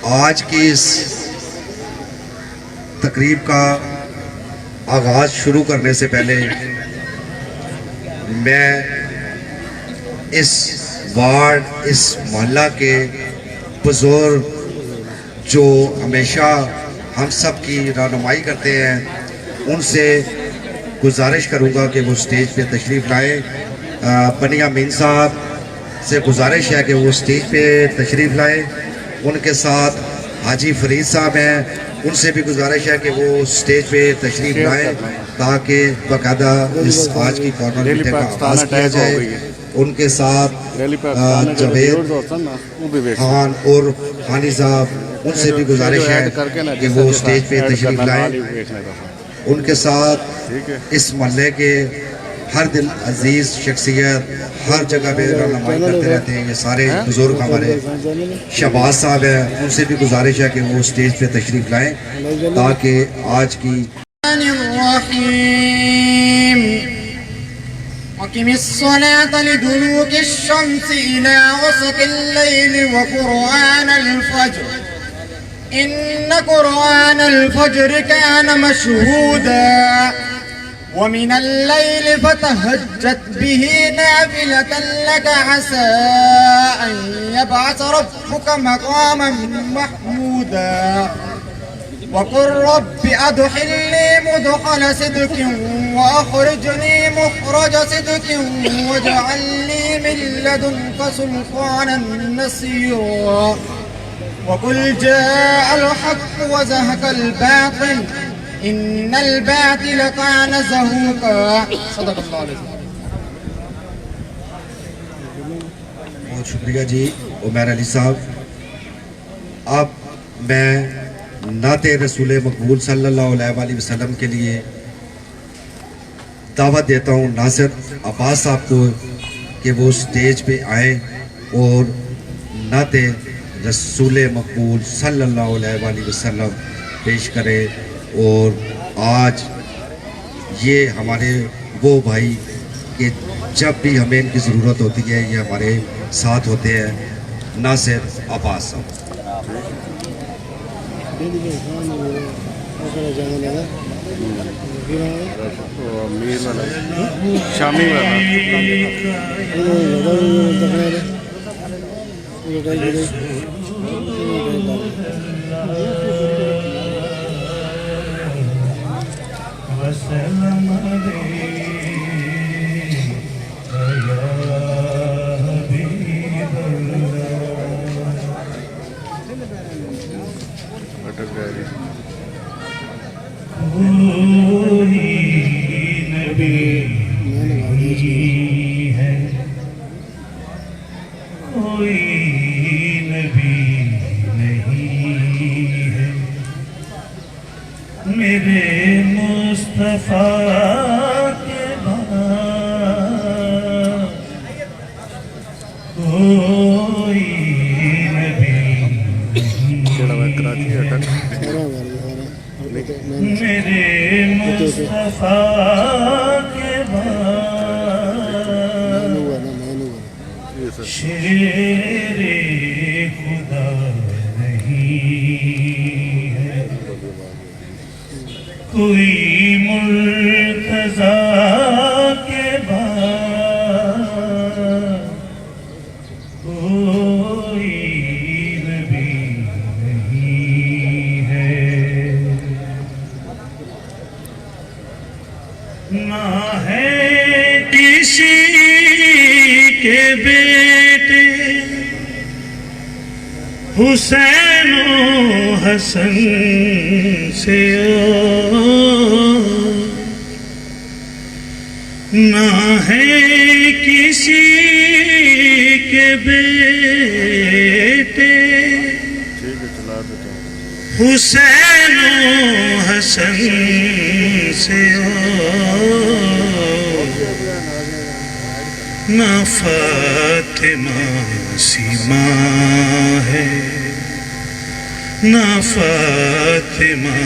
آج کی اس تقریب کا آغاز شروع کرنے سے پہلے میں اس وارڈ، اس محلہ کے بزرگ جو ہمیشہ ہم سب کی رہنمائی کرتے ہیں ان سے گزارش کروں گا کہ وہ سٹیج پہ تشریف لائیں۔ بنی امین صاحب سے گزارش ہے کہ وہ سٹیج پہ تشریف لائیں۔ ان کے ساتھ حاجی فرید صاحب ہیں، ان سے بھی گزارش ہے کہ وہ سٹیج پہ تشریف لائیں تاکہ باقاعدہ اس آج کی کارنر میٹنگ کا آغاز کیا جائے۔ ان کے ساتھ جاوید خان اور خانی صاحب، ان سے بھی گزارش ہے کہ وہ سٹیج پہ تشریف لائیں۔ ان کے ساتھ اس محلے کے ہر دل عزیز شخصیت ہر جگہ پہ رہنمائی کرتے رہتے ہیں، یہ سارے بزرگ ہمارے شہباز صاحب ہیں، ان سے بھی گزارش ہے کہ وہ سٹیج پہ تشریف لائیں تاکہ آج کی وَقِمِ الصَّلَاةَ لِدُلُوكِ الشَّمْسِ إِلَى غَسَقِ اللَّيْلِ وَقُرْآنَ الْفَجْرِ إِنَّ قُرْآنَ الْفَجْرِ كَانَ مَشْهُودًا وَمِنَ اللَّيْلِ فَتَهَجَّدْ بِهِ نَافِلَةً لَكَ عَسَىٰ أَن يَبْعَثَ رَبُّكَ مَقَامًا مَحْمُودًا وَقُلْ رَبِّ أَدْخِلْنِي مُدْخَلَ صِدْقٍ وَأَخْرِجْنِي مُخْرَجَ صِدْقٍ وَاجْعَل لِّي مِن لَّدُنكَ سُلْطَانًا نَّصِيرًا وَقُلْ جَاءَ الْحَقُّ وَزَهَقَ الْبَاطِلُ إِنَّ الْبَاطِلَ كَانَ زَهُوقًا۔ صدق اللہ علیہ وسلم۔ بہت شکریہ جی عمیر علی صاحب۔ اب میں نعت رسول مقبول صلی اللہ علیہ وآلہ وسلم کے لیے دعوت دیتا ہوں ناصر عباس صاحب کو کہ وہ سٹیج پہ آئیں اور نعت رسول مقبول صلی اللہ علیہ وآلہ وسلم پیش کریں۔ اور آج یہ ہمارے وہ بھائی کہ جب بھی ہمیں ان کی ضرورت ہوتی ہے یہ ہمارے ساتھ ہوتے ہیں، ناصر عباس صاحب۔ شامی میرے مصطفیٰ کے بعد کوئی نبی میرے مصطفیٰ کے بعد شیر خدا نہیں ہے، کوئی مرتضیٰ کے بعد کوئی نبی نہیں ہے۔ نہ ہے کسی کے بیٹے حسین و حسن سے نہ ہے کسی کے بیٹے حسین و حسن سے نہ فاطمہ سی ماں ہے، نہ فاطمہ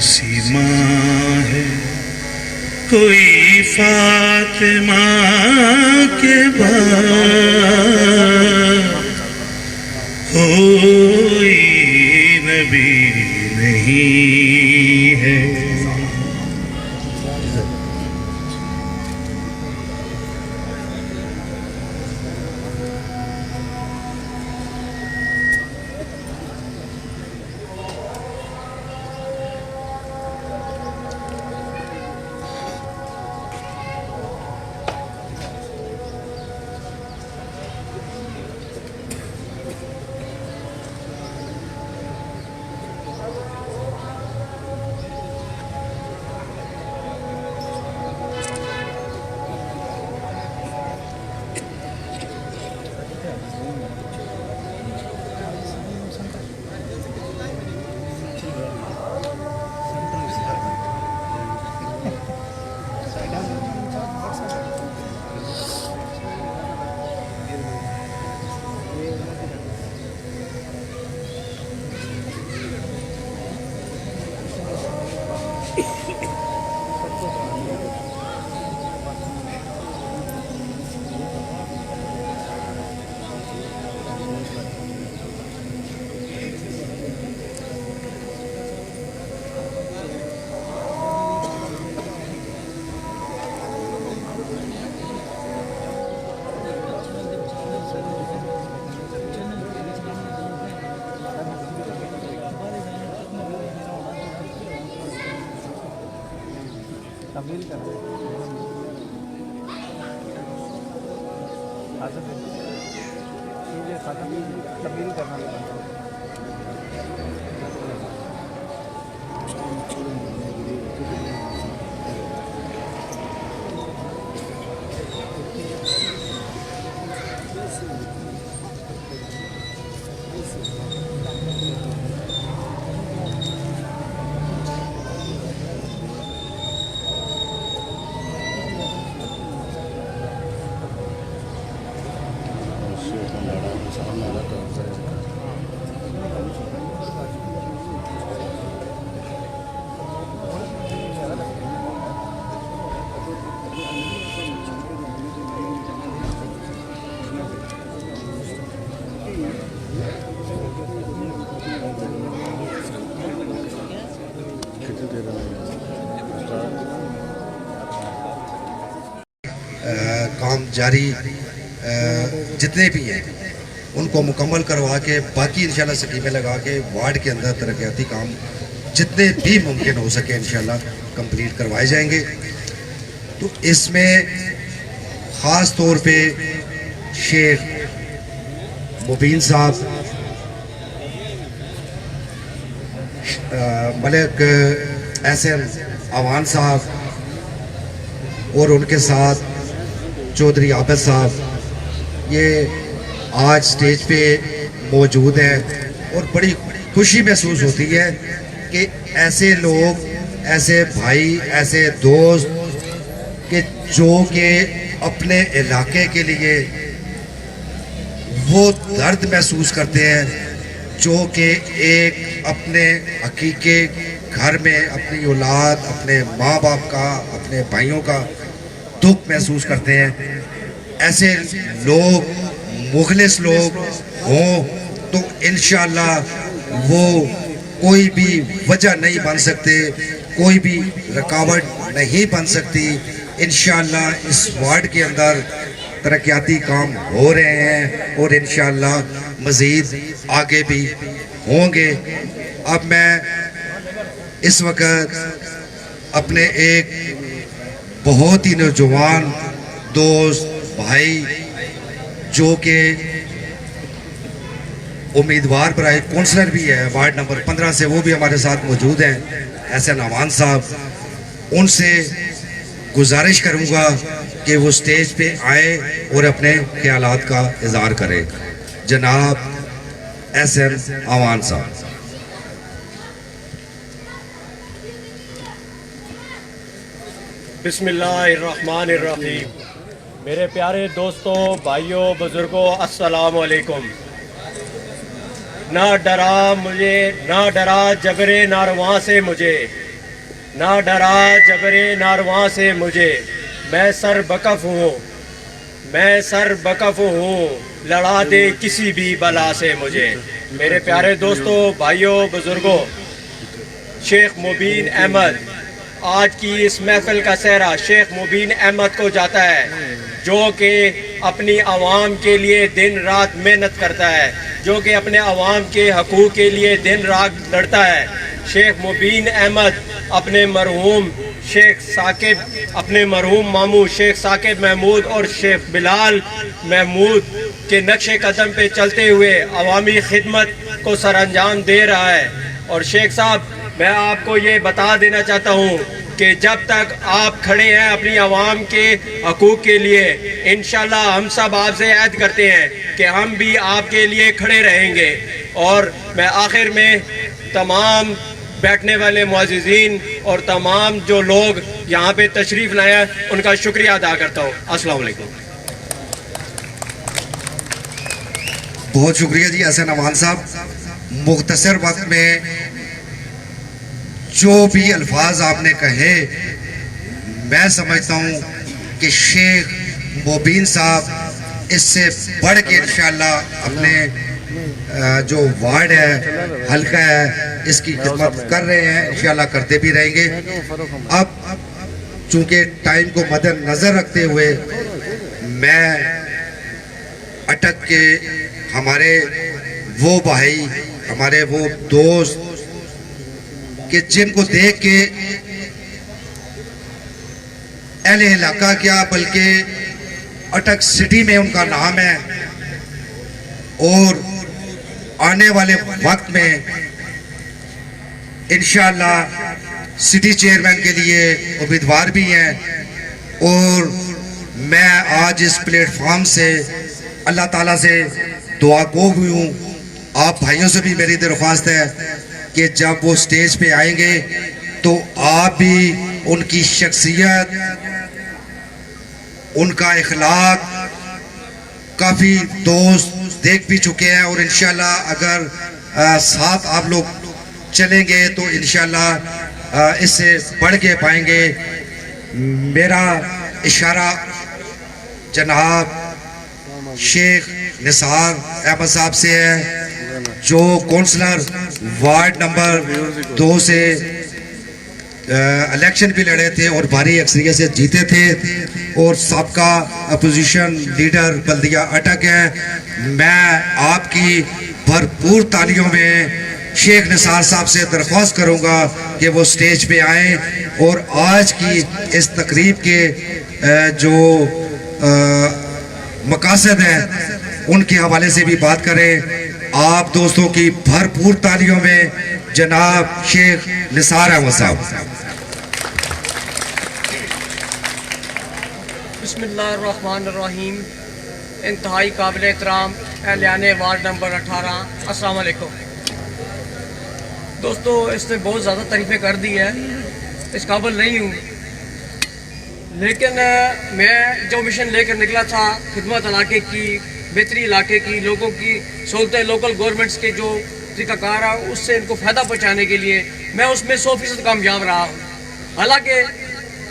سی ماں ہے، کوئی فاطمہ کے بعد کوئی تبدیل کرنا تبدیل کرنا کام جاری جتنے بھی ہیں ان کو مکمل کروا کے باقی انشاءاللہ سکیمیں لگا کے وارڈ کے اندر ترقیاتی کام جتنے بھی ممکن ہو سکے انشاءاللہ کمپلیٹ کروائے جائیں گے. تو اس میں خاص طور پہ شیخ مبین صاحب، ملک احسن اوان صاحب اور ان کے ساتھ چودھری عابد صاحب یہ آج سٹیج پہ موجود ہیں، اور بڑی خوشی محسوس ہوتی ہے کہ ایسے لوگ، ایسے بھائی، ایسے دوست کہ جو کہ اپنے علاقے کے لیے وہ درد محسوس کرتے ہیں جو کہ ایک اپنے حقیقے گھر میں اپنی اولاد، اپنے ماں باپ کا، اپنے بھائیوں کا دکھ محسوس کرتے ہیں. ایسے لوگ، مخلص لوگ ہوں تو انشاءاللہ وہ کوئی بھی وجہ نہیں بن سکتے، کوئی بھی رکاوٹ نہیں بن سکتی. انشاءاللہ اس وارڈ کے اندر ترقیاتی کام ہو رہے ہیں اور انشاءاللہ مزید آگے بھی ہوں گے. اب میں اس وقت اپنے ایک بہت ہی نوجوان دوست بھائی جو کہ امیدوار برائے کونسلر بھی ہے وارڈ نمبر 15 سے، وہ بھی ہمارے ساتھ موجود ہیں، احسن اوان صاحب، ان سے گزارش کروں گا کہ وہ سٹیج پہ آئے اور اپنے خیالات کا اظہار کرے. جناب احسن اوان صاحب. بسم اللہ الرحمن الرحیم. میرے پیارے دوستوں، بھائیوں، بزرگوں، السلام علیکم. نہ ڈرا مجھے، نہ ڈرا جبر نارواں سے مجھے، نہ ڈرا جبر نارواں سے مجھے. میں سر بکف ہوں، میں سر بکف ہوں، لڑا دے کسی بھی بلا سے مجھے. میرے پیارے دوستوں، بھائیوں، بزرگوں، شیخ مبین احمد، آج کی اس محفل کا سہرا شیخ مبین احمد کو جاتا ہے جو کہ اپنی عوام کے لیے دن رات محنت کرتا ہے، جو کہ اپنے عوام کے حقوق کے لیے دن رات لڑتا ہے. شیخ مبین احمد اپنے مرحوم شیخ ثاقب، اپنے مرحوم ماموں شیخ ثاقب محمود اور شیخ بلال محمود کے نقش قدم پہ چلتے ہوئے عوامی خدمت کو سر انجام دے رہا ہے. اور شیخ صاحب، میں آپ کو یہ بتا دینا چاہتا ہوں کہ جب تک آپ کھڑے ہیں اپنی عوام کے حقوق کے لیے، انشاءاللہ ہم سب آپ سے عہد کرتے ہیں کہ ہم بھی آپ کے لیے کھڑے رہیں گے. اور میں آخر میں تمام بیٹھنے والے معززین اور تمام جو لوگ یہاں پہ تشریف لائے ہیں ان کا شکریہ ادا کرتا ہوں. السلام علیکم. بہت شکریہ جی احسن اوان صاحب. مختصر وقت میں جو بھی الفاظ آپ نے کہے، میں سمجھتا ہوں کہ شیخ مبین صاحب اس سے بڑھ کے انشاءاللہ اپنے جو وارڈ ہے، حلقہ ہے، اس کی خدمت کر رہے ہیں، انشاءاللہ کرتے بھی رہیں گے. اب چونکہ ٹائم کو مد نظر رکھتے ہوئے میں اٹک کے ہمارے وہ بھائی، ہمارے وہ دوست کہ جن کو دیکھ کے اہل علاقہ کیا بلکہ اٹک سٹی میں ان کا نام ہے، اور آنے والے وقت میں انشاءاللہ سٹی چیئرمین کے لیے امیدوار بھی ہیں. اور میں آج اس پلیٹ فارم سے اللہ تعالیٰ سے دعا گو بھی ہوں. آپ بھائیوں سے بھی میری درخواست ہے کہ جب وہ سٹیج پہ آئیں گے تو آپ بھی ان کی شخصیت، ان کا اخلاق، کافی دوست دیکھ بھی چکے ہیں، اور انشاءاللہ اگر ساتھ آپ لوگ چلیں گے تو انشاءاللہ اس سے بڑھ کے پائیں گے. میرا اشارہ جناب شیخ نثار احمد صاحب سے ہے، جو کونسلر وارڈ نمبر 2 سے الیکشن بھی لڑے تھے اور بھاری اکثریت سے جیتے تھے، اور سابقہ اپوزیشن لیڈر بلدیہ اٹک ہیں. میں آپ کی بھرپور تالیوں میں شیخ نثار صاحب سے درخواست کروں گا کہ وہ سٹیج پہ آئیں اور آج کی اس تقریب کے جو مقاصد ہیں ان کے حوالے سے بھی بات کریں. آپ دوستوں کی بھرپور تالیوں میں جناب شیخ نثار احمد صاحب. بسم اللہ الرحمن الرحیم. انتہائی قابل احترام اہلیان وارڈ نمبر 18، السلام علیکم. دوستو، اس نے بہت زیادہ تعریفیں کر دی ہے، اس قابل نہیں ہوں، لیکن میں جو مشن لے کر نکلا تھا خدمت علاقے کی، بہتری علاقے کی، لوگوں کی سہولتیں، لوکل گورنمنٹس کے جو طریقہ کار ہے اس سے ان کو فائدہ پہنچانے کے لیے میں اس میں 100% کامیاب رہا ہوں. حالانکہ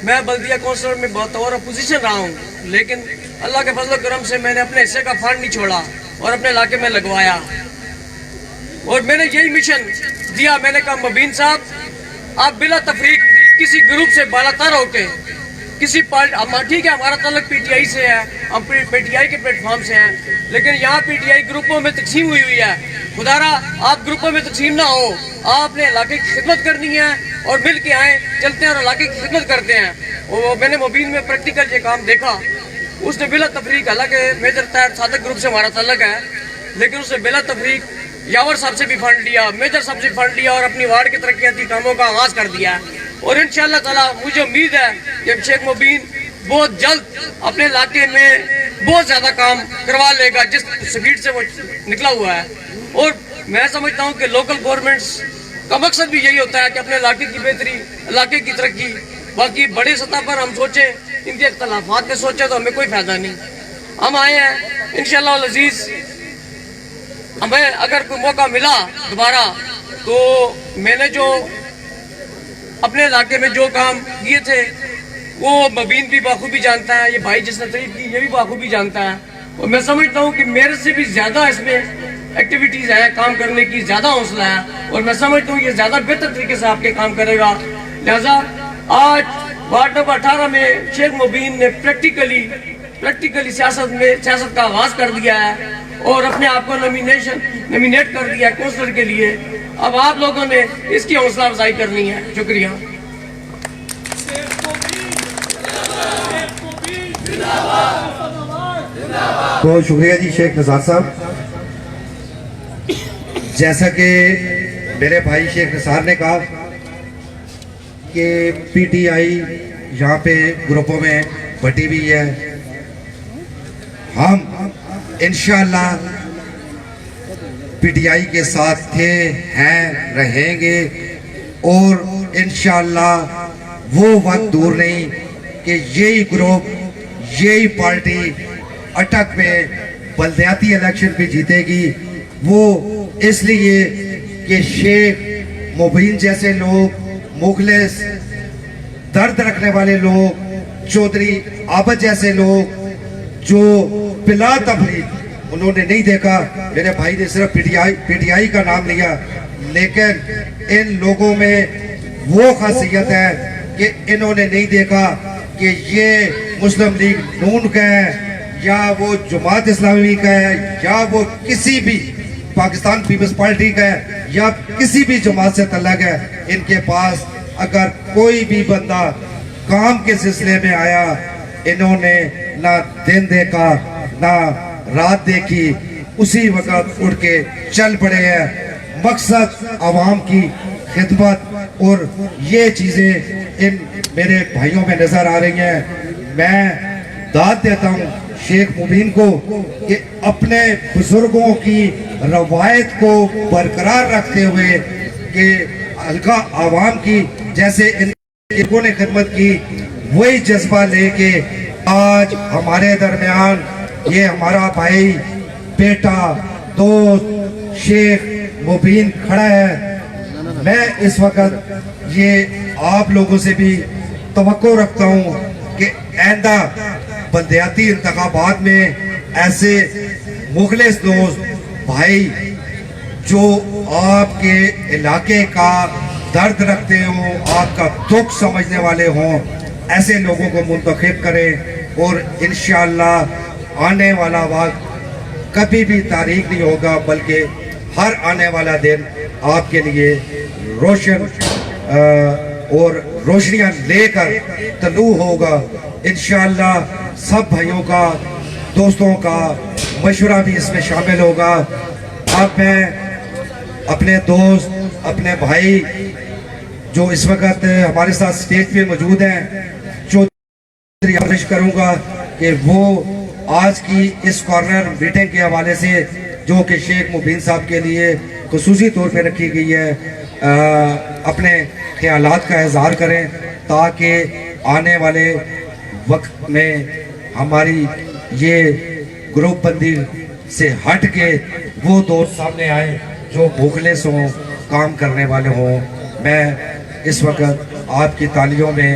میں بلدیہ کونسلر میں بطور اپوزیشن رہا ہوں، لیکن اللہ کے فضل و کرم سے میں نے اپنے حصے کا فنڈ نہیں چھوڑا اور اپنے علاقے میں لگوایا. اور میں نے یہی مشن دیا. میں نے کہا مبین صاحب، آپ بلا تفریق کسی گروپ سے بالا تر ہو کے کسی پارٹی، ٹھیک ہے ہمارا تعلق پی ٹی آئی سے ہے، ہم پی ٹی آئی کے پلیٹ فارم سے ہیں، لیکن یہاں پی ٹی آئی گروپوں میں تقسیم ہوئی ہے. خدارا آپ گروپوں میں تقسیم نہ ہو، آپ نے علاقے کی خدمت کرنی ہے اور مل کے آئیں، چلتے ہیں اور علاقے کی خدمت کرتے ہیں. اور میں نے مبین میں پریکٹیکل یہ کام دیکھا. اس نے بلا تفریق، حالانکہ میجر طاہر صادق گروپ سے ہمارا تعلق ہے، لیکن اس نے بلا تفریق یاور صاحب سے بھی فنڈ لیا، میجر صاحب سے فنڈ لیا اور اپنی وارڈ کے ترقیاتی کاموں کا آغاز کر دیا. اور انشاءاللہ تعالیٰ مجھے امید ہے کہ شیخ مبین بہت جلد اپنے علاقے میں بہت زیادہ کام کروا لے گا جس سپیڈ سے وہ نکلا ہوا ہے. اور میں سمجھتا ہوں کہ لوکل گورنمنٹس کا مقصد بھی یہی ہوتا ہے کہ اپنے علاقے کی بہتری، علاقے کی ترقی. باقی بڑی سطح پر ہم سوچیں، ان کے اختلافات میں سوچیں تو ہمیں کوئی فائدہ نہیں. ہم آئے ہیں انشاءاللہ العزیز، ہمیں اگر کوئی موقع ملا دوبارہ تو میں نے جو اپنے علاقے میں جو کام کیے تھے وہ مبین بھی بخوبی جانتا ہے، یہ بھائی جس نے تعریف کی یہ بھی بخوبی جانتا ہے. اور میں سمجھتا ہوں کہ میرے سے بھی زیادہ اس میں ایکٹیویٹیز ہیں، کام کرنے کی زیادہ حوصلہ ہے، اور میں سمجھتا ہوں یہ زیادہ بہتر طریقے سے آپ کے کام کرے گا. لہذا آج وارڈ نمبر 18 میں شیخ مبین نے پریکٹیکلی سیاست کا آغاز کر دیا ہے اور اپنے آپ کو نامینیٹ کر دیا ہے کونسلر کے لیے. اب آپ لوگوں نے اس کی حوصلہ افزائی کرنی ہے. شکریہ. بہت شکریہ جی شیخ نثار صاحب. جیسا کہ میرے بھائی شیخ نثار نے کہا کہ پی ٹی آئی یہاں پہ گروپوں میں بٹی ہوئی ہے. ہم انشاءاللہ پی ٹی آئی کے ساتھ تھے، ہیں، رہیں گے، اور انشاءاللہ وہ وقت دور نہیں کہ یہی گروپ، یہی پارٹی اٹک میں بلدیاتی الیکشن بھی جیتے گی. وہ اس لیے کہ شیخ مبین جیسے لوگ، مخلص، درد رکھنے والے لوگ، چودھری عابد جیسے لوگ جو بلا تفریق، انہوں نے نہیں دیکھا، میرے بھائی نے صرف پی ٹی آئی کا نام لیا، لیکن ان لوگوں میں وہ خاصیت ہے کہ انہوں نے نہیں دیکھا کہ یہ مسلم لیگ نون کا ہے یا وہ جماعت اسلامی کا ہے یا وہ کسی بھی پاکستان پیپلز پارٹی کا ہے یا کسی بھی جماعت سے تعلق ہے. ان کے پاس اگر کوئی بھی بندہ کام کے سلسلے میں آیا، انہوں نے نہ دن دیکھا نہ رات دیکھی، اسی وقت اٹھ کے چل پڑے ہیں۔ مقصد عوام کی خدمت، اور یہ چیزیں ان میرے بھائیوں میں نظر آ رہی ہیں۔ میں داد دیتا ہوں شیخ مبین کو کہ اپنے بزرگوں کی روایت کو برقرار رکھتے ہوئے کہ حلقہ عوام کی جیسے ان لوگوں نے خدمت کی، وہی جذبہ لے کے آج ہمارے درمیان یہ ہمارا بھائی، بیٹا، دوست شیخ مبین کھڑا ہے۔ میں اس وقت یہ آپ لوگوں سے بھی توقع رکھتا ہوں کہ آئندہ بلدیاتی انتخابات میں ایسے مخلص دوست بھائی جو آپ کے علاقے کا درد رکھتے ہوں، آپ کا دکھ سمجھنے والے ہوں، ایسے لوگوں کو منتخب کریں، اور انشاءاللہ آنے والا وقت کبھی بھی تاریک نہیں ہوگا، بلکہ ہر آنے والا دن آپ کے لیے روشن اور روشنیاں لے کر طلوع ہوگا۔ انشاءاللہ سب بھائیوں کا، دوستوں کا مشورہ بھی اس میں شامل ہوگا۔ اب میں اپنے دوست، اپنے بھائی جو اس وقت ہمارے ساتھ سٹیج پہ موجود ہیں، چودھری گزارش کروں گا کہ وہ آج کی اس کارنر میٹنگ کے حوالے سے جو کہ شیخ مبین صاحب کے لیے خصوصی طور پہ رکھی گئی ہے، اپنے خیالات کا اظہار کریں تاکہ آنے والے وقت میں ہماری یہ گروپ بندی سے ہٹ کے وہ دوست سامنے آئے جو مخلص ہوں، کام کرنے والے ہوں۔ میں اس وقت آپ کی تالیوں میں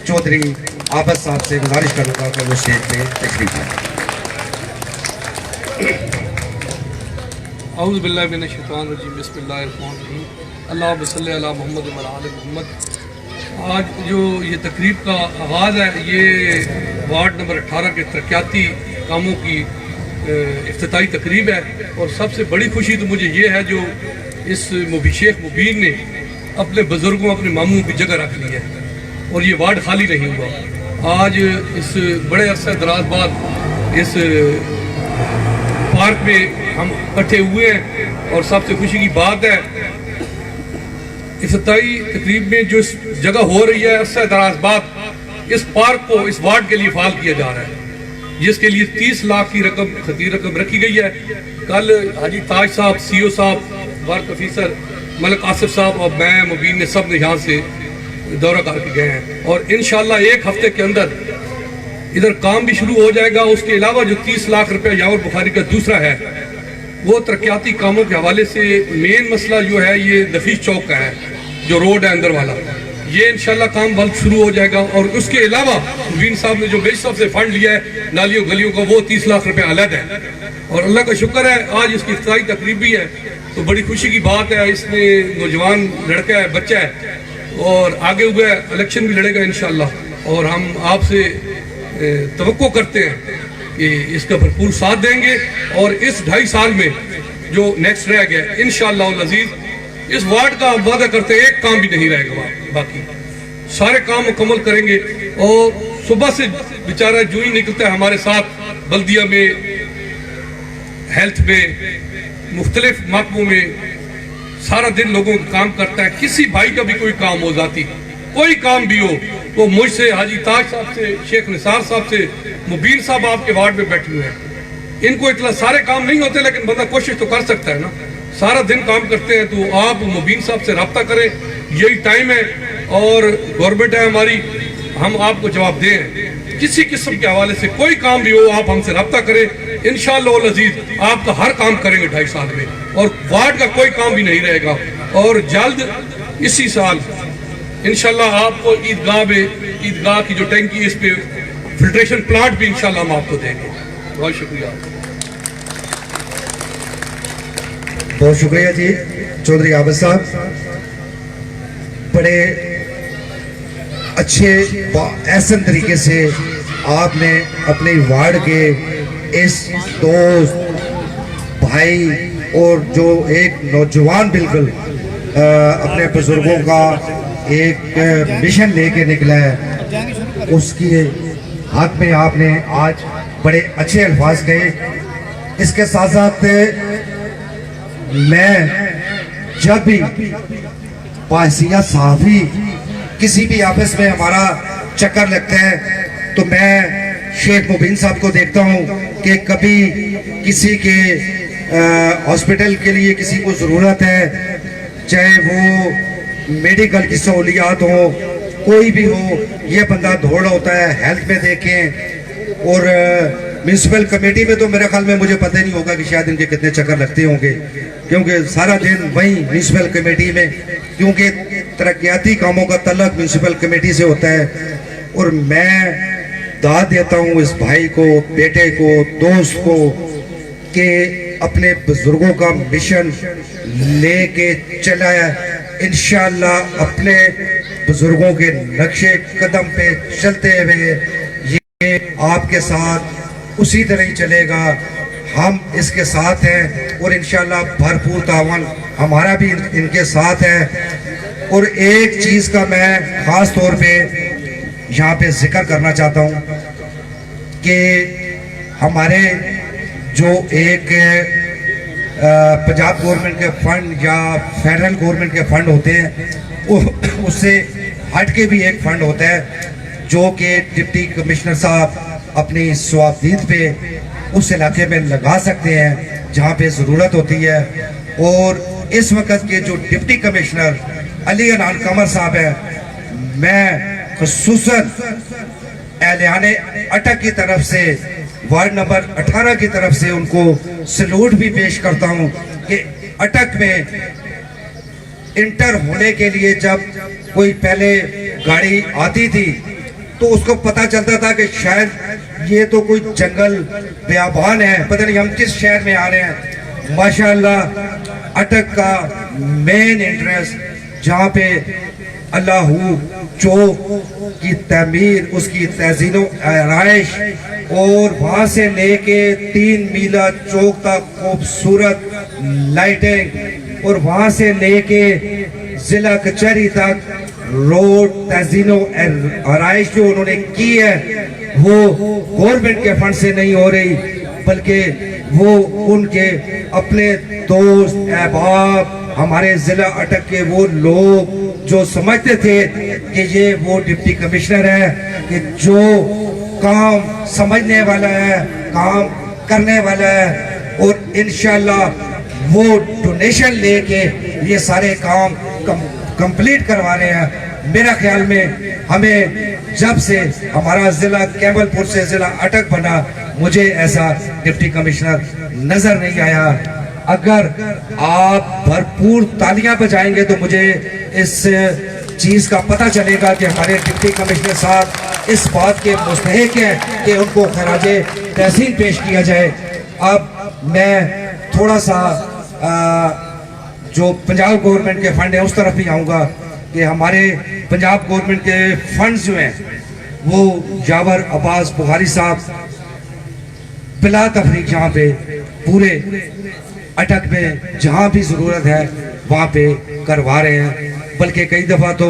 چودھری عابد صاحب سے گزارش کروں گا کہ وہ اسٹیج پہ تشریف لائیں۔ اعوذ باللہ من الشیطان الرجیم، بسم اللہ الرحمن الرحیم، اللہم صلی علی محمد و علی آل محمد۔ آج جو یہ تقریب کا آغاز ہے، یہ وارڈ نمبر 18 کے ترقیاتی کاموں کی افتتاحی تقریب ہے، اور سب سے بڑی خوشی تو مجھے یہ ہے جو اس شیخ مبین نے اپنے بزرگوں، اپنے ماموں کی جگہ رکھ لی ہے، اور یہ وارڈ خالی نہیں ہوا۔ آج اس بڑے عرصہ دراز بعد اس پارک میں ہم اکٹھے ہوئے ہیں، اور سب سے خوشی کی بات ہے افتتاحی تقریب میں جو اس جگہ ہو رہی ہے، عرصہ دراز بعد اس پارک کو اس وارڈ کے لیے فعال کیا جا رہا ہے، جس کے لیے 30 لاکھ کی خطیر رقم رکھی گئی ہے۔ کل حاجی تاج صاحب، سی او صاحب، وارک افیسر ملک آصف صاحب اور میں مبین نے سب نے یہاں سے دورہ کر کے گئے ہیں، اور انشاءاللہ ایک ہفتے کے اندر ادھر کام بھی شروع ہو جائے گا۔ اس کے علاوہ جو 30 لاکھ روپے یاور بخاری کا دوسرا ہے، وہ ترقیاتی کاموں کے حوالے سے مین مسئلہ جو ہے یہ نفیس چوک کا ہے، جو روڈ ہے اندر والا، یہ انشاءاللہ کام بلد شروع ہو جائے گا۔ اور اس کے علاوہ مبین صاحب نے جو میری صاحب سے فنڈ لیا ہے نالیوں گلیوں کا، وہ 30 لاکھ روپے الگ ہے، اور اللہ کا شکر ہے آج اس کی افتتاحی تقریب بھی ہے، تو بڑی خوشی کی بات ہے۔ اس میں نوجوان لڑکا ہے، بچہ ہے، اور آگے ہوئے الیکشن بھی لڑے گا انشاءاللہ، اور ہم آپ سے توقع کرتے ہیں کہ اس کا بھرپور ساتھ دیں گے، اور اس 2.5 سال میں جو نیکسٹ رہ گیا انشاءاللہ العزیز، اس وارڈ کا وعدہ کرتے ہیں ایک کام بھی نہیں رہے گا، باقی سارے کام مکمل کریں گے۔ اور صبح سے بیچارہ جو ہی نکلتا ہے ہمارے ساتھ بلدیہ میں، ہیلتھ میں، مختلف محکموں میں سارا دن لوگوں کا کام کرتا ہے۔ کسی بھائی کا بھی کوئی کام ہو ذاتی، کوئی کام بھی ہو، وہ مجھ سے، حاجی تاج صاحب سے، شیخ نثار صاحب سے، مبین صاحب آپ کے وارڈ میں بیٹھے ہوئے ہیں، ان کو اتنا سارے کام نہیں ہوتے، لیکن بندہ کوشش تو کر سکتا ہے نا، سارا دن کام کرتے ہیں۔ تو آپ مبین صاحب سے رابطہ کریں، یہی ٹائم ہے، اور گورنمنٹ ہے ہماری، ہم آپ کو جواب دیں۔ کسی قسم کے حوالے سے کوئی کام بھی ہو، آپ ہم سے رابطہ کریں، انشاءاللہ العزیز آپ کا ہر کام کریں گے 2.5 سال میں، اور وارڈ کا کوئی کام بھی نہیں رہے گا۔ اور جلد اسی سال انشاءاللہ آپ کو عیدگاہ کی جو ٹینکی، اس پہ فلٹریشن پلانٹ بھی انشاءاللہ ہم آپ کو دیں گے۔ بہت شکریہ۔ بہت شکریہ جی چودھری عابد صاحب، بڑے اچھے احسن طریقے سے آپ نے اپنے وارڈ کے اس دوست بھائی اور جو ایک نوجوان بالکل اپنے بزرگوں کا ایک مشن لے کے نکلا ہے، اس کی حق میں آپ نے آج بڑے اچھے الفاظ کہے. اس کے ساتھ ساتھ میں جب بھی پاسیہ صحافی کسی بھی آفس میں ہمارا چکر لگتا ہے تو میں شیخ مبین صاحب کو دیکھتا ہوں کہ کبھی کسی کے ہاسپٹل کے لیے کسی کو ضرورت ہے, چاہے وہ میڈیکل کی سہولیات ہوں, کوئی بھی ہو, یہ بندہ دوڑ ہوتا ہے. ہیلتھ میں دیکھیں, اور میونسپل کمیٹی میں تو میرے خیال میں مجھے پتہ نہیں ہوگا کہ شاید ان کے کتنے چکر لگتے ہوں گے, کیونکہ سارا دن وہیں میونسپل کمیٹی میں, کیونکہ ترقیاتی کاموں کا تعلق میونسپل کمیٹی سے ہوتا ہے. اور میں داد دیتا ہوں اس بھائی کو, بیٹے کو, دوست کو کہ اپنے بزرگوں کا مشن لے کے چلا ہے. انشاءاللہ اپنے بزرگوں کے نقش قدم پہ چلتے ہوئے یہ آپ کے ساتھ اسی طرح ہی چلے گا. ہم اس کے ساتھ ہیں اور انشاءاللہ بھرپور تعاون ہمارا بھی ان کے ساتھ ہے. اور ایک چیز کا میں خاص طور پہ یہاں پہ ذکر کرنا چاہتا ہوں کہ ہمارے جو ایک پنجاب گورنمنٹ کے فنڈ یا فیڈرل گورنمنٹ کے فنڈ ہوتے ہیں, اس سے ہٹ کے بھی ایک فنڈ ہوتا ہے جو کہ ڈپٹی کمشنر صاحب اپنی صوابدید پہ اس علاقے میں لگا سکتے ہیں جہاں پہ ضرورت ہوتی ہے. اور اس وقت کے جو ڈپٹی کمشنر علی عنان قمر صاحب ہیں, میں خصوصاً اہلیان اٹک کی طرف سے, وارڈ نمبر 18 کی طرف سے ان کو سلوٹ بھی پیش کرتا ہوں کہ اٹک میں انٹر ہونے کے لیے جب کوئی پہلے گاڑی آتی تھی تو اس کو پتہ چلتا تھا کہ شاید یہ تو کوئی جنگل بیابان ہے, پتہ نہیں ہم کس شہر میں آ رہے ہیں. ماشاءاللہ اٹک کا مین انٹرس جہاں پہ اللہ چوک کی تعمیر, اس کی تزئین و آرائش, اور وہاں سے لے کے 3 میلہ چوک تک خوبصورت لائٹنگ, اور وہاں سے لے کے ضلع کچہری تک روڈ تزئین و آرائش جو انہوں نے کی ہے وہ گورنمنٹ کے فنڈ سے نہیں ہو رہی, بلکہ وہ ان کے اپنے دوست احباب ہمارے ضلع اٹک کے وہ لوگ جو سمجھتے تھے کہ یہ وہ ڈپٹی کمشنر ہے کہ جو کام سمجھنے والا ہے, کام کرنے والا ہے, اور انشاءاللہ وہ ڈونیشن لے کے یہ سارے کام کمپلیٹ کروا رہے ہیں. میرا خیال میں ہمیں جب سے ہمارا ضلع کیمل پور سے ضلع اٹک بنا, مجھے ایسا ڈپٹی کمشنر نظر نہیں آیا. اگر آپ بھرپور تالیاں بجائیں گے تو مجھے اس چیز کا پتہ چلے گا کہ ہمارے ڈپٹی کمشنر صاحب اس بات کے مستحق ہیں کہ ان کو خراج تحسین پیش کیا جائے. اب میں تھوڑا سا جو پنجاب گورنمنٹ کے فنڈ ہیں اس طرف بھی آؤں گا کہ ہمارے پنجاب گورنمنٹ کے فنڈز جو ہیں وہ جاور عباس بخاری صاحب بلا تفریق یہاں پہ پورے اٹک میں جہاں بھی ضرورت ہے وہاں پہ کروا رہے ہیں. بلکہ کئی دفعہ تو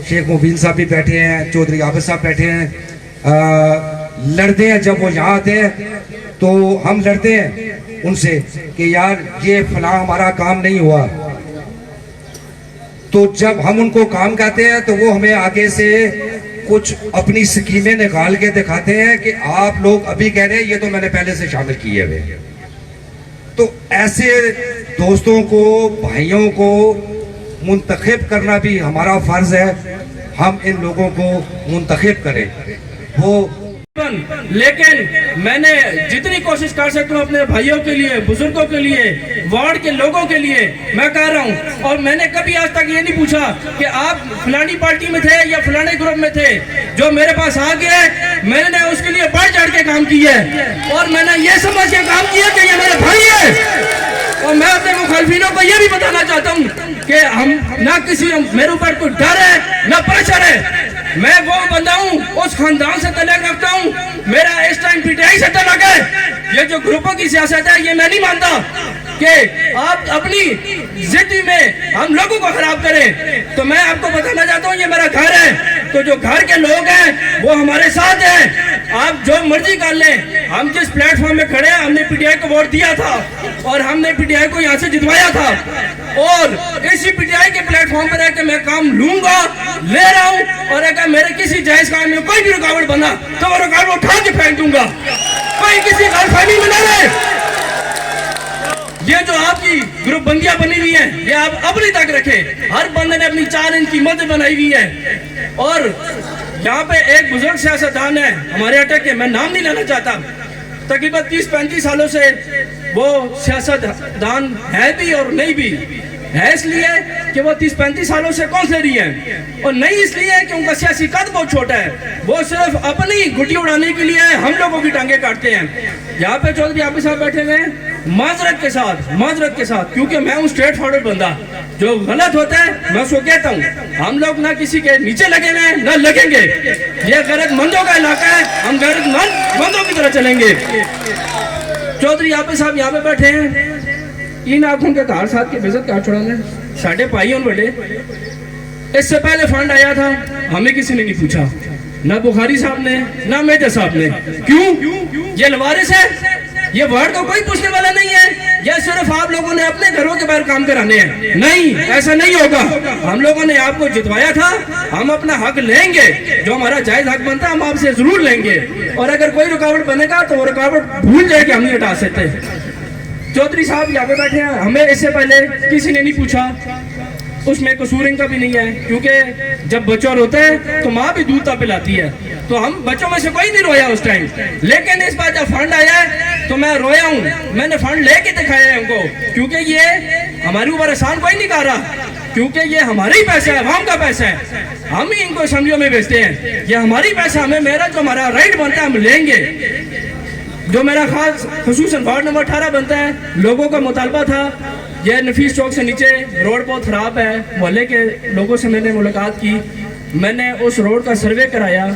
شیخ مبین صاحب بھی بیٹھے ہیں, چودھری عابد صاحب بیٹھے ہیں, لڑتے ہیں جب وہ یہاں آتے ہیں تو ہم لڑتے ہیں ان سے کہ یار یہ فلاں ہمارا کام نہیں ہوا. تو جب ہم ان کو کام کہتے ہیں تو وہ ہمیں آگے سے کچھ اپنی سکیمیں نکال کے دکھاتے ہیں کہ آپ لوگ ابھی کہہ رہے ہیں یہ تو میں نے پہلے سے شامل کیے ہوئے. تو ایسے دوستوں کو, بھائیوں کو منتخب کرنا بھی ہمارا فرض ہے. ہم ان لوگوں کو منتخب کریں. وہ لیکن میں نے جتنی کوشش کر سکتا ہوں اپنے بھائیوں کے لیے, بزرگوں کے لیے, وارڈ کے لوگوں کے لیے میں کر رہا ہوں. اور میں نے کبھی آج تک یہ نہیں پوچھا کہ آپ فلانی پارٹی میں تھے یا فلانے گروپ میں تھے. جو میرے پاس آ گیا ہے میں نے اس کے لیے بڑھ چڑھ کے کام کیا ہے, اور میں نے یہ سمجھ کے کام کیا کہ یہ میرے بھائی ہے. اور میں اپنے مخالفینوں کو یہ بھی بتانا چاہتا ہوں کہ ہم نہ کسی میرے اوپر کوئی ڈر ہے نہ پریشر ہے. میں وہ بندہ ہوں, اس خاندان سے تعلق رکھتا ہوں. میرا اس ٹائم پی ٹی آئی سے تعلق ہے. یہ جو گروپوں کی سیاست ہے یہ میں نہیں مانتا کہ آپ اپنی ضدی میں ہم لوگوں کو خراب کریں. تو میں آپ کو بتانا چاہتا ہوں یہ میرا گھر ہے, تو جو گھر کے لوگ ہیں وہ ہمارے ساتھ ہیں. آپ جو مرضی کر لیں, ہم جس پلیٹ فارم میں کھڑے ہیں, ہم نے پی ٹی آئی کو ووٹ دیا تھا اور ہم نے پی ٹی آئی کو یہاں سے جتوایا تھا, اور اسی پی ٹی آئی کے پلیٹ فارم پر ہے کہ میں کام لوں گا, لے رہا ہوں, اور اگر میرے کسی جائز کام میں کوئی بھی رکاوٹ بنا تو وہ رکاوٹ اٹھا کے پھینک دوں گا. کوئی کسی غلط فہمی میں نہ رہے. یہ جو آپ کی گروپ بندیاں بنی ہوئی ہیں یہ آپ اپنی تک رکھیں. ہر بندے نے اپنی 4 انچ کی مد بنائی ہوئی ہے. اور یہاں پہ ایک بزرگ سیاستدان ہے ہمارے اٹک کے, میں نام نہیں لینا چاہتا, تقریباً 30-35 سالوں سے وہ سیاستدان ہے بھی اور نہیں بھی ہے, اس لیے کہ وہ 30-35 سالوں سے کونسلر ہی ہیں, اور نہیں اس لیے کہ ان کا سیاسی قد بہت چھوٹا ہے. وہ صرف اپنی گٹی اڑانے کے لیے ہم لوگوں کی ٹانگیں کاٹتے ہیں. یہاں پہ چودھری آپ کے ساتھ بیٹھے ہوئے ہیں, معذرت کے ساتھ, کیونکہ میں ہوں اسٹریٹ فارورڈ بندہ, جو غلط ہوتا ہے میں اس کو کہتا ہوں. ہم لوگ نہ کسی کے نیچے لگے ہوئے ہیں نہ لگیں گے. یہ غیرت مندوں کا علاقہ ہے, ہم غیرت مندوں کی طرح چلیں گے. چودھری آپ صاحب یہاں پہ بیٹھے ہیں, ان آنکھوں کے کار ساتھ کے وزٹ کار چھوڑانے ساڑھے پائی ان بڑے. اس سے پہلے فنڈ آیا تھا, ہمیں کسی نے نہیں پوچھا, نہ بخاری صاحب نے نہ میجر صاحب نے. کیوں؟ یہ لوارث ہے, یہ وارڈ کو کوئی پوچھنے والا نہیں ہے, یا صرف آپ لوگوں نے اپنے گھروں کے باہر کام کرانے ہیں؟ نہیں, ایسا نہیں ہوگا. ہم لوگوں نے آپ کو جتوایا تھا, ہم اپنا حق لیں گے, جو ہمارا جائز حق بنتا ہے ہم آپ سے ضرور لیں گے. اور اگر کوئی رکاوٹ بنے گا تو وہ رکاوٹ بھول جائے کہ ہم نہیں ہٹا سکتے. چودھری صاحب یہاں پہ بیٹھے ہیں, ہمیں اس سے پہلے کسی نے نہیں پوچھا. اس میں قصور ان کا بھی نہیں ہے, کیونکہ جب بچہ روتا ہے تو ماں بھی دودھ پلاتی ہے, تو ہم بچوں میں سے کوئی نہیں رویا اس ٹائم. لیکن اس بار جب فنڈ آیا ہے تو میں رویا ہوں. میں نے فنڈ لے کے دکھایا ہے ان کو, کیونکہ یہ ہمارے اوپر احسان کوئی نہیں کر رہا, کیونکہ یہ ہمارا ہی پیسہ ہے, عوام کا پیسہ ہے. ہم ہی ان کو اسمبلیوں میں بیچتے ہیں, یہ ہماری پیسہ, ہمیں میرا جو ہمارا رائٹ بنتا ہے ہم لیں گے. جو میرا خصوصاً وارڈ نمبر 18 بنتا ہے, لوگوں کا مطالبہ تھا, یہ نفیس چوک سے نیچے روڈ بہت خراب ہے. محلے کے لوگوں سے میں نے ملاقات کی, میں نے اس روڈ کا سروے کرایا.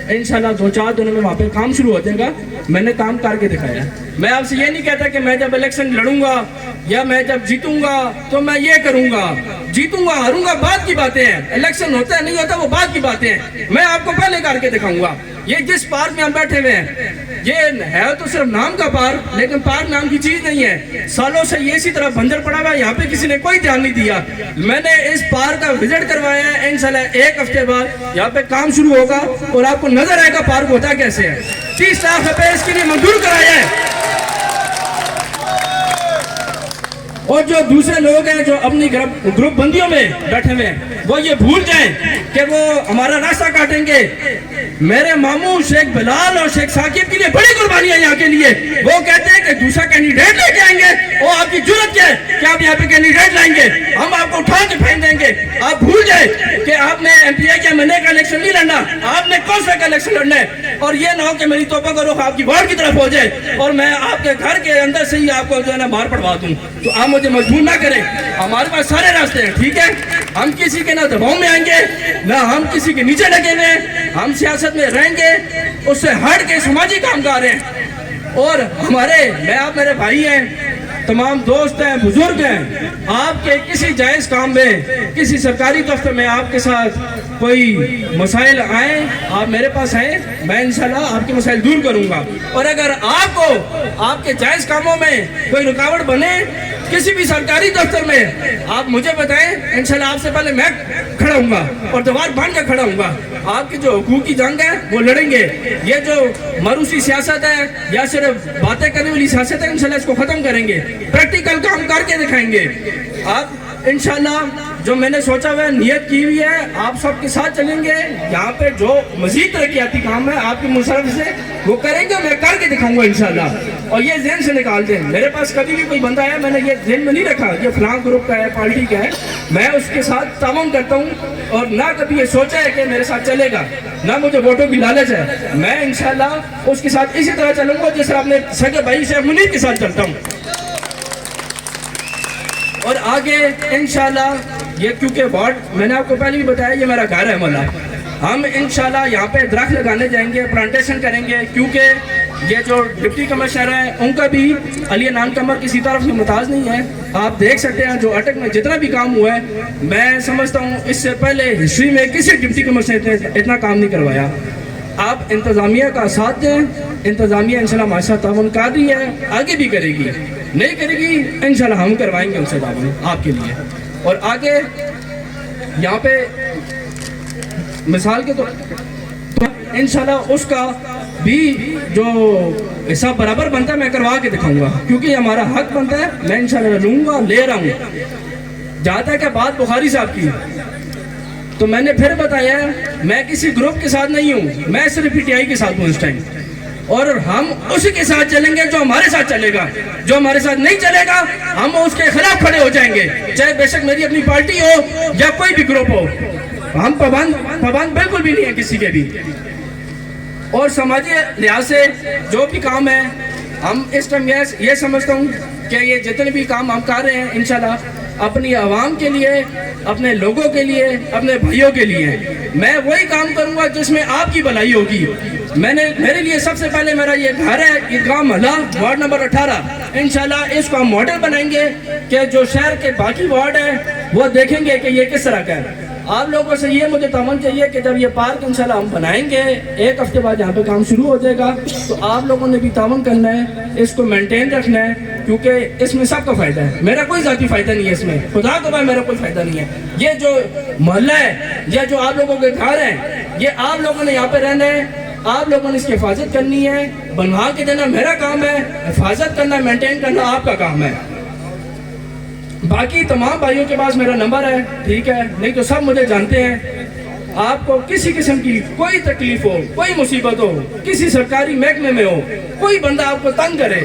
انشاءاللہ 2-4 دنوں میں وہاں پہ کام شروع ہو جائے گا. میں نے کام کر کے دکھایا. میں آپ سے یہ نہیں کہتا کہ میں جب الیکشن لڑوں گا یا میں جب جیتوں گا تو میں یہ کروں گا. جیتوں گا ہاروں گا بعد کی باتیں ہیں, الیکشن ہوتا ہے نہیں ہوتا وہ بعد کی باتیں ہیں. میں آپ کو پہلے کر کے دکھاؤں گا. یہ جس پارک میں ہم بیٹھے ہوئے ہیں, یہ ہے تو صرف نام کا پارک, لیکن پارک نام کی چیز نہیں ہے. سالوں سے یہ اسی طرح بنجر پڑا ہوا ہے, یہاں پہ کسی نے کوئی دھیان نہیں دیا. میں نے اس پارک کا وزٹ کروایا ہے. انشاءاللہ 1 ہفتے بعد یہاں پہ کام شروع ہوگا اور آپ کو نظر آئے گا پارک ہوتا کیسے ہے. 30 لاکھ روپے اس کے لیے منظور کرایا ہے. اور جو دوسرے لوگ ہیں جو اپنی گروپ بندیوں میں بیٹھے ہوئے ہیں, وہ یہ بھول جائیں کہ وہ ہمارا راستہ کاٹیں گے. میرے ماموں شیخ بلال اور شیخ ثاقب کے لیے بڑی قربانیاں یہاں کے لیے. وہ کہتے ہیں کہ دوسرا کینڈیڈیٹ لے کے آئیں گے, وہ آپ کی جرت کیا ہے کہ آپ یہاں پہ کینڈیڈیٹ لائیں گے, ہم آپ کو اٹھا کے پھینک دیں گے. آپ بھول جائیں کہ آپ نے ایم پی آئی کے ایم کا الیکشن نہیں لڑنا, آپ نے کون سا کا الیکشن لڑنا ہے. اور یہ نہ ہو کہ میری توبہ کا رخ آپ کی وارڈ کی طرف ہو جائے اور میں آپ کے گھر کے اندر سے ہی آپ کو جو ہے نا مار پڑوا دوں. تو آپ مجھے مجبور نہ کریں, ہمارے پاس سارے راستے ہیں, ٹھیک ہے. ہم کسی کے نہ دباؤ میں آئیں گے نہ ہم کسی کے نیچے لگے ہوئے ہیں. ہم سیاست میں رہیں گے, اس سے ہٹ کے سماجی کام کر رہے ہیں. اور آپ میرے بھائی ہیں, تمام دوست ہیں, بزرگ ہیں. آپ کے کسی جائز کام میں, کسی سرکاری دفتر میں آپ کے ساتھ کوئی مسائل آئیں, آپ میرے پاس آئیں, میں انشاءاللہ آپ کے مسائل دور کروں گا. اور اگر آپ کو آپ کے جائز کاموں میں کوئی رکاوٹ بنے کسی بھی سرکاری دفتر میں, آپ مجھے بتائیں, انشاءاللہ آپ سے پہلے میں کھڑا ہوں گا اور دیوار باندھ کے کھڑا ہوں گا. آپ کی جو حقوق کی جنگ ہے وہ لڑیں گے. یہ جو مروسی سیاست ہے یا صرف باتیں کرنے والی سیاست ہے, انشاءاللہ اس کو ختم کریں گے, پریکٹیکل کام کر کے دکھائیں گے. آپ انشاءاللہ جو میں نے سوچا ہوا ہے, نیت کی ہوئی ہے, آپ سب کے ساتھ چلیں گے. یہاں پہ جو مزید ترقیاتی کام ہے آپ کی مصرف سے وہ کریں گے, میں کر کے دکھاؤں گا انشاءاللہ. اور یہ ذہن سے نکال دیں, میرے پاس کبھی بھی کوئی بندہ ہے میں نے یہ ذہن میں نہیں رکھا یہ فلاں گروپ کا ہے, پارٹی کا ہے. میں اس کے ساتھ تعاون کرتا ہوں اور نہ کبھی یہ سوچا ہے کہ میرے ساتھ چلے گا, نہ مجھے ووٹوں کی لالچ ہے. میں انشاءاللہ اس کے ساتھ اسی طرح چلوں گا جس طرح اپنے سگے بھائی شیخ منیر کے ساتھ چلتا ہوں. اور آگے انشاءاللہ یہ کیونکہ وارڈ میں نے آپ کو پہلے بھی بتایا یہ میرا گھر ہے مولا, ہم انشاءاللہ یہاں پہ درخت لگانے جائیں گے, پلانٹیشن کریں گے, کیونکہ یہ جو ڈپٹی کمشنر ہیں ان کا بھی علی نان کمر کسی طرف سے ممتاز نہیں ہے. آپ دیکھ سکتے ہیں جو اٹک میں جتنا بھی کام ہوا ہے میں سمجھتا ہوں اس سے پہلے ہسٹری میں کسی ڈپٹی کمشنر نے اتنا کام نہیں کروایا. آپ انتظامیہ کا ساتھ دیں, انتظامیہ انشاءاللہ ہمارے ساتھ تعاون کر رہی ہے, آگے بھی کرے گی, نہیں کرے گی انشاءاللہ ہم کروائیں گے ان سے تعاون آپ کے لیے. اور آگے یہاں پہ مثال کے طور انشاءاللہ اس کا بھی جو حصہ برابر بنتا ہے میں کروا کے دکھاؤں گا, کیونکہ یہ ہمارا حق بنتا ہے. میں انشاءاللہ لوں گا, لے رہا ہوں. جاتا ہے کہ بات بخاری صاحب کی, تو میں نے پھر بتایا میں کسی گروپ کے ساتھ نہیں ہوں, میں صرف پی ٹی آئی کے ساتھ ہوں اس ٹائم, اور ہم اسی کے ساتھ چلیں گے جو ہمارے ساتھ چلے گا. جو ہمارے ساتھ نہیں چلے گا ہم اس کے خلاف کھڑے ہو جائیں گے, چاہے بے شک میری اپنی پارٹی ہو یا کوئی بھی گروپ ہو. ہم پابند بالکل بھی نہیں ہیں کسی کے بھی. اور سماجی لحاظ سے جو بھی کام ہے ہم اس ٹائم یہ سمجھتا ہوں کہ یہ جتنے بھی کام ہم کر رہے ہیں انشاءاللہ اپنی عوام کے لیے, اپنے لوگوں کے لیے, اپنے بھائیوں کے لیے میں وہی کام کروں گا جس میں آپ کی بھلائی ہوگی. میرے لیے سب سے پہلے میرا یہ گھر ہے عیدگاہ محلہ وارڈ نمبر 18. انشاءاللہ اس کو ہم ماڈل بنائیں گے کہ جو شہر کے باقی وارڈ ہیں وہ دیکھیں گے کہ یہ کس طرح کا ہے. آپ لوگوں سے یہ مجھے تعاون چاہیے کہ جب یہ پارک انشاءاللہ ہم بنائیں گے 1 ہفتے بعد یہاں پہ کام شروع ہو جائے گا, تو آپ لوگوں نے بھی تعاون کرنا ہے, اس کو مینٹین رکھنا ہے, کیونکہ اس میں سب کا فائدہ ہے. میرا کوئی ذاتی فائدہ نہیں ہے اس میں, خدا کو میرا کوئی فائدہ نہیں ہے. یہ جو محلہ ہے یا جو آپ لوگوں کے گھر ہیں یہ آپ لوگوں نے یہاں پہ رہنا ہے, آپ لوگوں نے اس کی حفاظت کرنی ہے. بنوا کے دینا میرا کام ہے, حفاظت کرنا مینٹین کرنا آپ کا کام ہے. باقی تمام بھائیوں کے پاس میرا نمبر ہے, ٹھیک ہے, نہیں تو سب مجھے جانتے ہیں. آپ کو کسی قسم کی کوئی تکلیف ہو, کوئی مصیبت ہو, کسی سرکاری محکمے میں ہو, کوئی بندہ آپ کو تنگ کرے,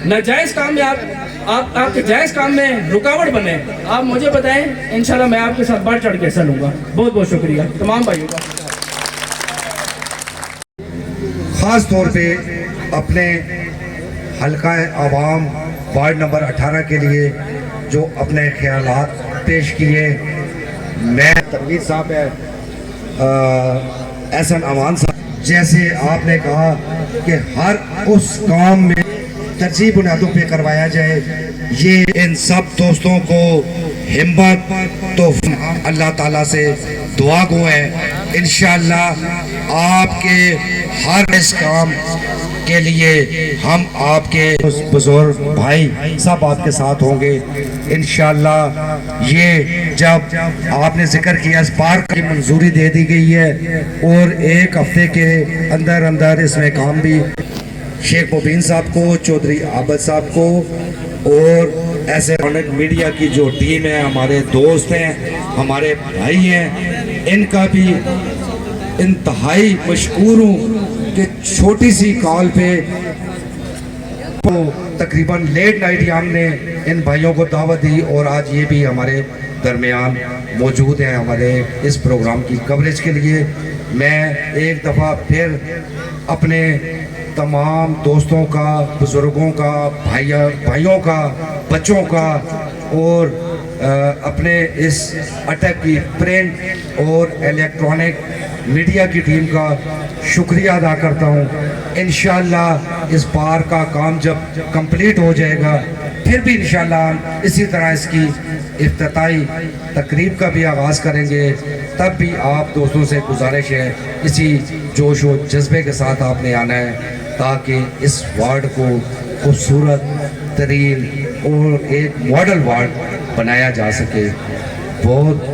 ناجائز کام میں آپ کے جائز کام میں رکاوٹ بنے, آپ مجھے بتائیں, انشاءاللہ میں آپ کے ساتھ بڑھ چڑھ کے حصہ لوں گا. بہت بہت شکریہ تمام بھائیوں کا. خاص طور پہ اپنے حلقہ عوام وارڈ نمبر 18 کے لیے جو اپنے خیالات پیش کیے, میں تنویر صاحب ہے, احسن امان صاحب, جیسے آپ نے کہا کہ ہر اس کام میں ترجیح بنیادوں پہ کروایا جائے, یہ ان سب دوستوں کو ہمت تو اللہ تعالیٰ سے دعا گو ہے. انشاءاللہ آپ کے ہر اس کام کے لیے ہم آپ کے بزرگ بھائی سب آپ کے ساتھ ہوں گے انشاءاللہ. یہ جب آپ نے ذکر کیا اس پارک کی منظوری دے دی گئی ہے اور 1 ہفتے کے اندر اس میں کام بھی شیخ مبین صاحب کو, چودھری عابد صاحب کو اور ایسے میڈیا کی جو ٹیم ہے, ہمارے دوست ہیں, ہمارے بھائی ہیں, ان کا بھی انتہائی مشکور ہوں کہ چھوٹی سی کال پہ تقریباً لیٹ نائٹ ہم نے ان بھائیوں کو دعوت دی اور آج یہ بھی ہمارے درمیان موجود ہیں ہمارے اس پروگرام کی کوریج کے لیے. میں ایک دفعہ پھر اپنے تمام دوستوں کا, بزرگوں کا, بھائیوں کا, بچوں کا اور اپنے اس اٹک کی پرنٹ اور الیکٹرانک میڈیا کی ٹیم کا شکریہ ادا کرتا ہوں. انشاءاللہ اس پارک کا کام جب کمپلیٹ ہو جائے گا پھر بھی انشاءاللہ ہم اسی طرح اس کی افتتاحی تقریب کا بھی آغاز کریں گے. تب بھی آپ دوستوں سے گزارش ہے اسی جوش و جذبے کے ساتھ آپ نے آنا ہے تاکہ اس وارڈ کو خوبصورت ترین اور ایک ماڈل وارڈ بنایا جا سکے. بہت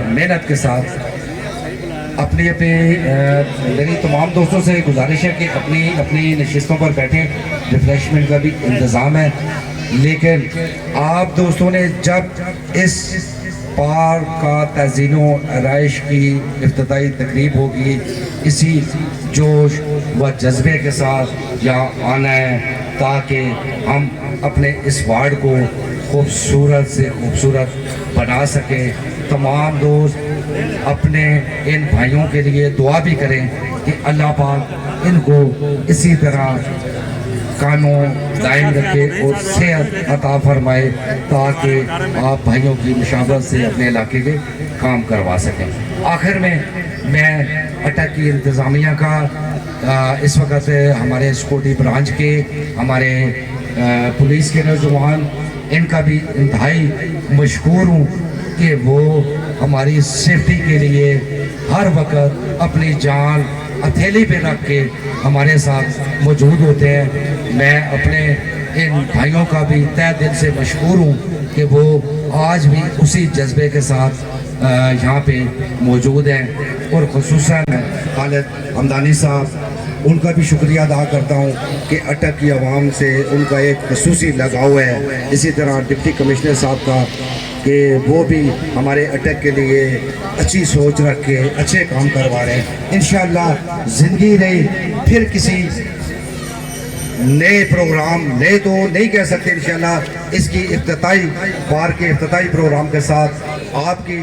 محنت کے ساتھ اپنی میری تمام دوستوں سے گزارش ہے کہ اپنی نشستوں پر بیٹھیں, ریفریشمنٹ کا بھی انتظام ہے. لیکن آپ دوستوں نے جب اس پارک کا تزئین و آرائش کی افتتاحی تقریب ہوگی اسی جوش و جذبے کے ساتھ یہاں آنا ہے تاکہ ہم اپنے اس وارڈ کو خوبصورت سے خوبصورت بنا سکیں. تمام دوست اپنے ان بھائیوں کے لیے دعا بھی کریں کہ اللہ پاک ان کو اسی طرح قانون دائم رکھے اور صحت عطا فرمائے تاکہ آپ بھائیوں کی مشاورت سے اپنے علاقے کے کام کروا سکیں. آخر میں میں اٹک کی انتظامیہ کا اس وقت ہمارے سکورٹی برانچ کے ہمارے پولیس کے نوجوان ان کا بھی انتہائی مشکور ہوں کہ وہ ہماری سیفٹی کے لیے ہر وقت اپنی جان ہتھیلی پہ رکھ کے ہمارے ساتھ موجود ہوتے ہیں. میں اپنے ان بھائیوں کا بھی تہ دل سے مشکور ہوں کہ وہ آج بھی اسی جذبے کے ساتھ یہاں پہ موجود ہیں. اور خصوصاً خالد حمدانی صاحب ان کا بھی شکریہ ادا کرتا ہوں کہ اٹک کی عوام سے ان کا ایک خصوصی لگاؤ ہے. اسی طرح ڈپٹی کمشنر صاحب کا کہ وہ بھی ہمارے اٹک کے لیے اچھی سوچ رکھ کے اچھے کام کروا رہے ہیں. انشاءاللہ زندگی رہی پھر کسی نئے پروگرام نئے تو نہیں کہہ سکتے انشاءاللہ اس کی افتتاحی بار کے افتتاحی پروگرام کے ساتھ آپ کی